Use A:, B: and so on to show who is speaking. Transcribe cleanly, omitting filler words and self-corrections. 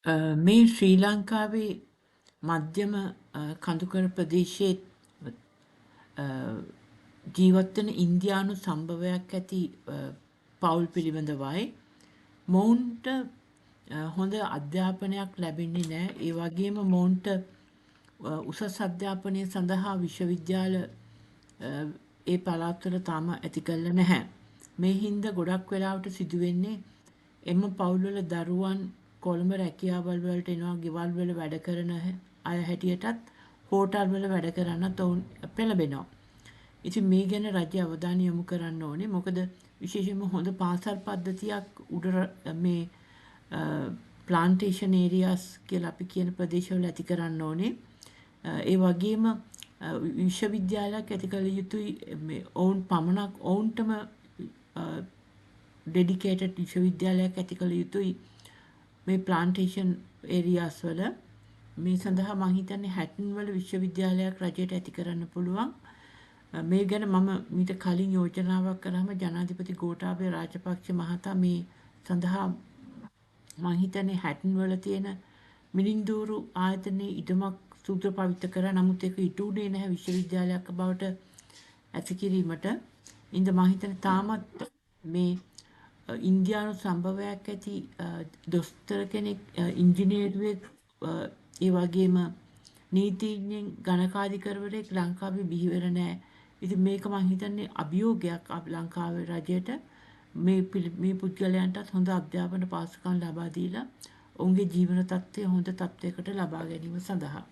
A: මේ ශ්‍රී ලංකාවේ මධ්‍යම කඳුකර ප්‍රදේශයේ ජීවත් වෙන ඉන්දියානු සම්භවයක් ඇති පවුල් පිළිබඳවයි. මොවුන්ට හොඳ අධ්‍යාපනයක් ලැබෙන්නේ නැහැ. ඒ වගේම මොවුන්ට උසස් අධ්‍යාපනය සඳහා විශ්වවිද්‍යාල ඒ පළාත්වල තාම ඇති කරලා නැහැ. මේ හින්දා ගොඩක් වෙලාවට සිදුවෙන්නේ එම පවුල්වල දරුවන් කොළඹ රැකියාවල් වලට එනවා, ගෙවල් වල වැඩ කරන අය හැටියටත් හෝටල් වල වැඩ කරන්නත් ඔවුන් පෙළඹෙනවා. ඉතින් මේ ගැන රජය අවධානය යොමු කරන්න ඕනේ. මොකද විශේෂයෙන්ම හොඳ පාසල් පද්ධතියක් උඩ මේ ප්ලාන්ටේෂන් ඒරියාස් කියලා අපි කියන ප්‍රදේශවල ඇති කරන්න ඕනේ. ඒ වගේම විශ්වවිද්‍යාලයක් ඇති කළ යුතුයි. මේ ඔවුන් පමණක් ඔවුන්ටම ඩෙඩිකේටඩ් විශ්වවිද්‍යාලයක් ඇති කළ යුතුයි මේ ප්ලාන්ටේෂන් ඒරියාස් වල. මේ සඳහා මම හිතන්නේ හැටන් වල විශ්වවිද්‍යාලයක් රජයට ඇති කරන්න පුළුවන්. මේ ගැන මම මීට කලින් යෝජනාවක් කරාම ජනාධිපති ගෝඨාභය රාජපක්ෂ මහතා මේ සඳහා මම හිතන්නේ හැටන් වල තියෙන මිනින්දూరు ආයතනයේ ඉඩමක් සූත්‍ර පවිත්‍ර කරා. නමුත් ඒක ඉටුුනේ නැහැ විශ්වවිද්‍යාලයක් බවට ඇති කිරීමට. ඉතින් මම හිතන්නේ තාමත් මේ ඉන්දියානු සම්භවයක් ඇති දොස්තර කෙනෙක්, ඉංජිනේරුවෙක්, ඒ වගේම නීතිඥෙන්, ගණකාධිකරවරයෙක් ලංකාවේ බිහි වෙලා නැහැ. ඉතින් මේක මම හිතන්නේ අභියෝගයක් ලංකාවේ රජයට මේ පුද්ගලයන්ටත් හොඳ අධ්‍යාපන පාසුකම් ලබා දීලා ඔවුන්ගේ ජීවන තත්ත්වය හොඳ තත්ත්වයකට ලබා ගැනීම සඳහා